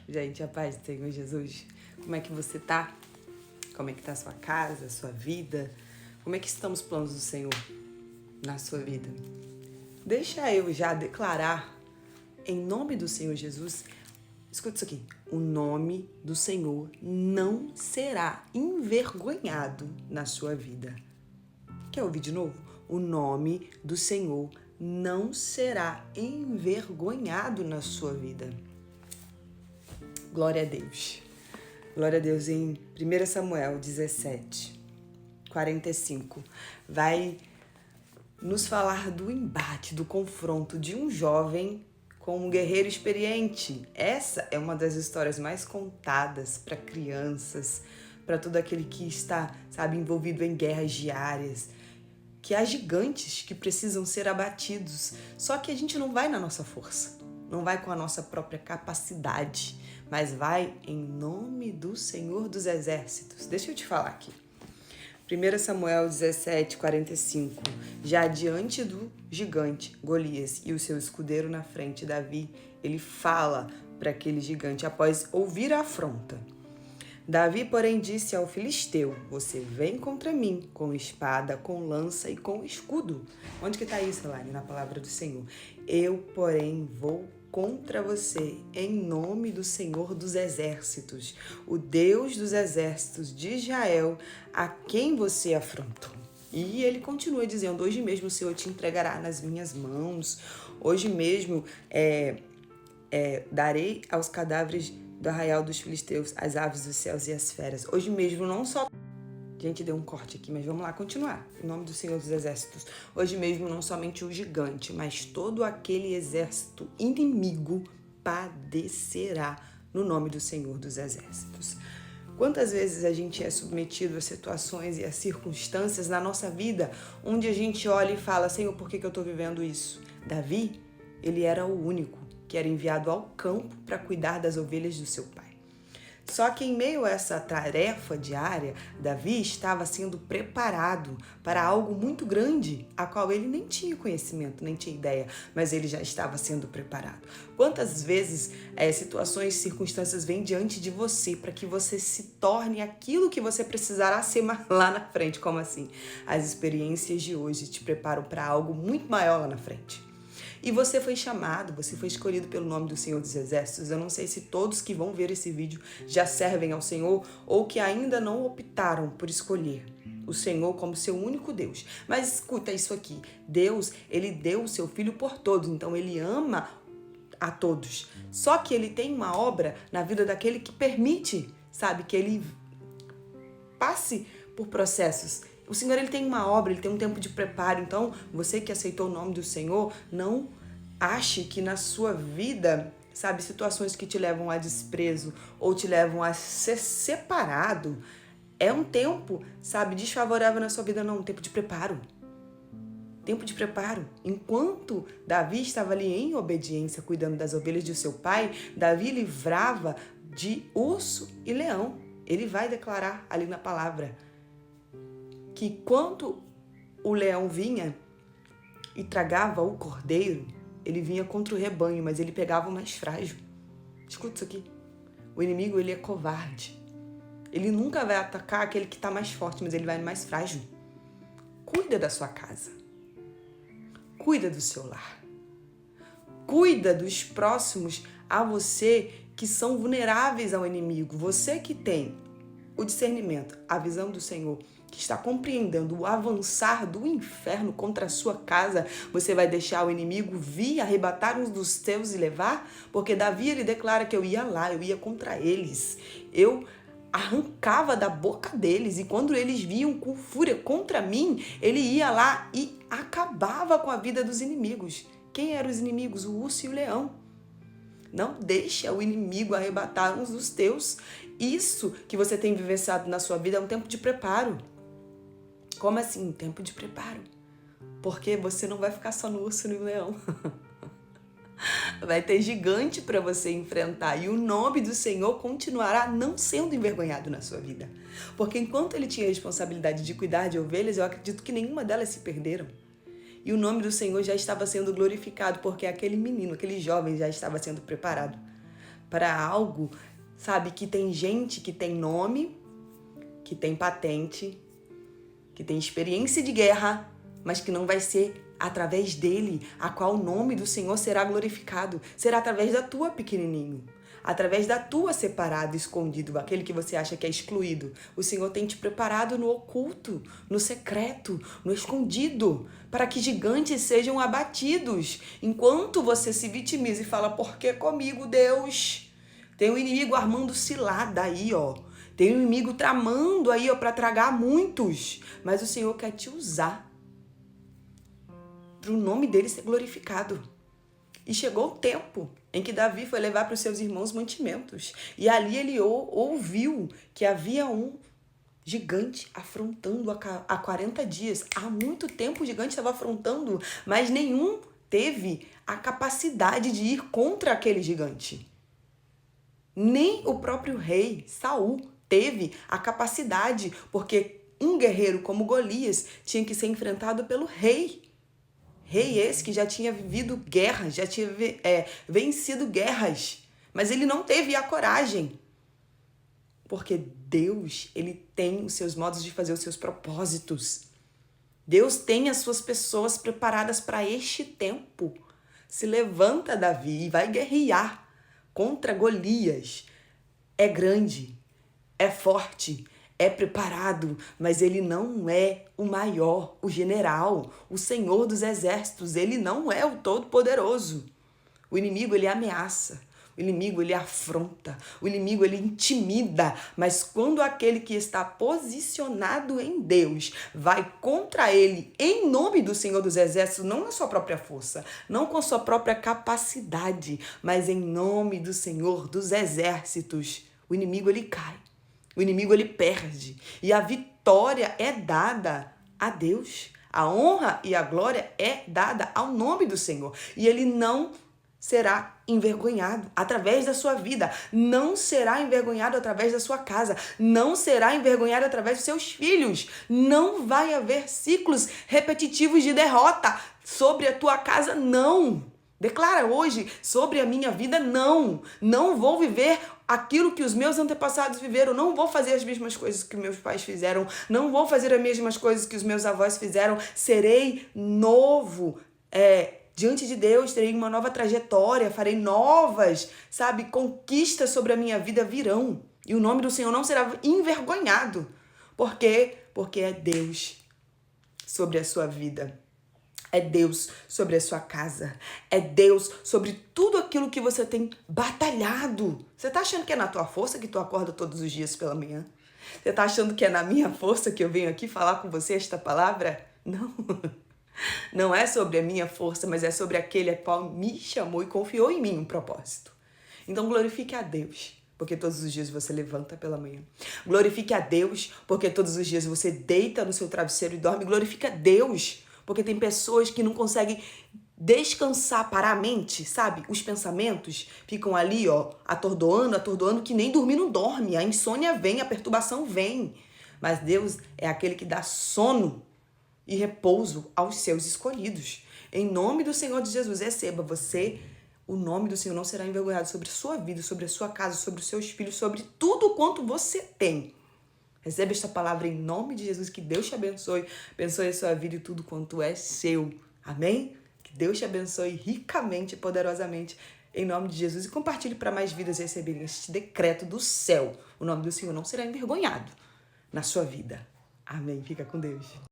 Gente, a paz do Senhor Jesus. Como é que você tá? Como é que tá a sua casa, a sua vida? Como é que estão os planos do Senhor na sua vida? Deixa eu já declarar, em nome do Senhor Jesus, escuta isso aqui. O nome do Senhor não será envergonhado na sua vida. Quer ouvir de novo? O nome do Senhor não será envergonhado na sua vida. Glória a Deus. Glória a Deus. Em 1 Samuel 17, 45, vai nos falar do embate, do confronto de um jovem com um guerreiro experiente. Essa é uma das histórias mais contadas para crianças, para todo aquele que está, envolvido em guerras diárias, que há gigantes que precisam ser abatidos. Só que a gente não vai na nossa força, não vai com a nossa própria capacidade, mas vai em nome do Senhor dos Exércitos. Deixa eu te falar aqui. 1 Samuel 17, 45. Já diante do gigante Golias e o seu escudeiro na frente, Davi, ele fala para aquele gigante após ouvir a afronta. Davi, porém, disse ao filisteu: você vem contra mim com espada, com lança e com escudo. Onde que está isso, Elaine? Na palavra do Senhor. Eu, porém, vou contra você em nome do Senhor dos Exércitos, o Deus dos Exércitos de Israel, a quem você afrontou. E ele continua dizendo: hoje mesmo o Senhor te entregará nas minhas mãos, hoje mesmo darei aos cadáveres do arraial dos filisteus as aves dos céus e as feras. Hoje mesmo não só... Gente, deu um corte aqui, mas vamos lá continuar. Em nome do Senhor dos Exércitos. Hoje mesmo não somente o gigante, mas todo aquele exército inimigo padecerá no nome do Senhor dos Exércitos. Quantas vezes a gente é submetido a situações e a circunstâncias na nossa vida onde a gente olha e fala: Senhor, por que eu estou vivendo isso? Davi, ele era o único que era enviado ao campo para cuidar das ovelhas do seu pai. Só que em meio a essa tarefa diária, Davi estava sendo preparado para algo muito grande, a qual ele nem tinha conhecimento, nem tinha ideia, mas ele já estava sendo preparado. Quantas vezes situações e circunstâncias vêm diante de você para que você se torne aquilo que você precisará ser lá na frente? Como assim? As experiências de hoje te preparam para algo muito maior lá na frente. E você foi chamado, você foi escolhido pelo nome do Senhor dos Exércitos. Eu não sei se todos que vão ver esse vídeo já servem ao Senhor ou que ainda não optaram por escolher o Senhor como seu único Deus. Mas escuta isso aqui. Deus, ele deu o seu Filho por todos, então ele ama a todos. Só que ele tem uma obra na vida daquele que permite, que ele passe por processos. O Senhor, ele tem uma obra, ele tem um tempo de preparo. Então, você que aceitou o nome do Senhor, não ache que na sua vida, situações que te levam a desprezo ou te levam a ser separado, é um tempo, desfavorável na sua vida. Não, um tempo de preparo. Tempo de preparo. Enquanto Davi estava ali em obediência, cuidando das ovelhas de seu pai, Davi livrava de urso e leão. Ele vai declarar ali na palavra que quando o leão vinha e tragava o cordeiro, ele vinha contra o rebanho, mas ele pegava o mais frágil. Escuta isso aqui. O inimigo, ele é covarde. Ele nunca vai atacar aquele que está mais forte, mas ele vai no mais frágil. Cuida da sua casa. Cuida do seu lar. Cuida dos próximos a você que são vulneráveis ao inimigo. Você que tem o discernimento, a visão do Senhor, que está compreendendo o avançar do inferno contra a sua casa, você vai deixar o inimigo vir arrebatar uns dos teus e levar? Porque Davi, ele declara que eu ia lá, eu ia contra eles, eu arrancava da boca deles, e quando eles vinham com fúria contra mim, ele ia lá e acabava com a vida dos inimigos. Quem eram os inimigos? O urso e o leão. Não deixa o inimigo arrebatar uns dos teus. Isso que você tem vivenciado na sua vida é um tempo de preparo. Como assim? Tempo de preparo. Porque você não vai ficar só no urso e no leão. Vai ter gigante para você enfrentar. E o nome do Senhor continuará não sendo envergonhado na sua vida. Porque enquanto ele tinha a responsabilidade de cuidar de ovelhas, eu acredito que nenhuma delas se perderam. E o nome do Senhor já estava sendo glorificado, porque aquele menino, aquele jovem já estava sendo preparado para algo, sabe, que tem gente que tem nome, que tem patente, que tem experiência de guerra, mas que não vai ser através dele a qual o nome do Senhor será glorificado. Será através da tua, pequenininho. Através da tua separado, escondido, aquele que você acha que é excluído. O Senhor tem te preparado no oculto, no secreto, no escondido, para que gigantes sejam abatidos. Enquanto você se vitimiza e fala, por que comigo, Deus? Tem um inimigo armando cilada aí, ó. Tem um inimigo tramando aí, ó, para tragar muitos. Mas o Senhor quer te usar para o nome dele ser glorificado. E chegou o tempo em que Davi foi levar para os seus irmãos mantimentos. E ali ele ouviu que havia um gigante afrontando há 40 dias. Há muito tempo o gigante estava afrontando, mas nenhum teve a capacidade de ir contra aquele gigante. Nem o próprio rei Saul teve a capacidade, porque um guerreiro como Golias tinha que ser enfrentado pelo rei. Rei esse que já tinha vivido guerras, já tinha vencido guerras, mas ele não teve a coragem. Porque Deus, ele tem os seus modos de fazer os seus propósitos. Deus tem as suas pessoas preparadas para este tempo. Se levanta Davi e vai guerrear contra Golias. É grande, é forte, é preparado, mas ele não é o maior, o general, o Senhor dos exércitos. Ele não é o Todo-Poderoso. O inimigo, ele ameaça. O inimigo, ele afronta. O inimigo, ele intimida. Mas quando aquele que está posicionado em Deus vai contra ele em nome do Senhor dos exércitos, não na sua própria força, não com sua própria capacidade, mas em nome do Senhor dos exércitos, o inimigo, ele cai. O inimigo, ele perde. E a vitória é dada a Deus. A honra e a glória é dada ao nome do Senhor. E ele não será envergonhado através da sua vida. Não será envergonhado através da sua casa. Não será envergonhado através dos seus filhos. Não vai haver ciclos repetitivos de derrota sobre a tua casa, não. Declara hoje sobre a minha vida, não. Não vou viver aquilo que os meus antepassados viveram. Não vou fazer as mesmas coisas que meus pais fizeram. Não vou fazer as mesmas coisas que os meus avós fizeram. Serei novo. Diante de Deus, terei uma nova trajetória. Farei novas, conquistas sobre a minha vida virão. E o nome do Senhor não será envergonhado. Por quê? Porque é Deus sobre a sua vida. É Deus sobre a sua casa. É Deus sobre tudo aquilo que você tem batalhado. Você tá achando que é na tua força que tu acorda todos os dias pela manhã? Você tá achando que é na minha força que eu venho aqui falar com você esta palavra? Não. Não é sobre a minha força, mas é sobre aquele a qual me chamou e confiou em mim um propósito. Então glorifique a Deus, porque todos os dias você levanta pela manhã. Glorifique a Deus, porque todos os dias você deita no seu travesseiro e dorme. Glorifique a Deus, porque tem pessoas que não conseguem descansar para a mente, Os pensamentos ficam ali, atordoando, que nem dormir não dorme. A insônia vem, a perturbação vem. Mas Deus é aquele que dá sono e repouso aos seus escolhidos. Em nome do Senhor de Jesus, receba você. O nome do Senhor não será envergonhado sobre a sua vida, sobre a sua casa, sobre os seus filhos, sobre tudo quanto você tem. Receba esta palavra em nome de Jesus, que Deus te abençoe, abençoe a sua vida e tudo quanto é seu. Amém? Que Deus te abençoe ricamente e poderosamente em nome de Jesus e compartilhe para mais vidas receberem este decreto do céu. O nome do Senhor não será envergonhado na sua vida. Amém? Fica com Deus.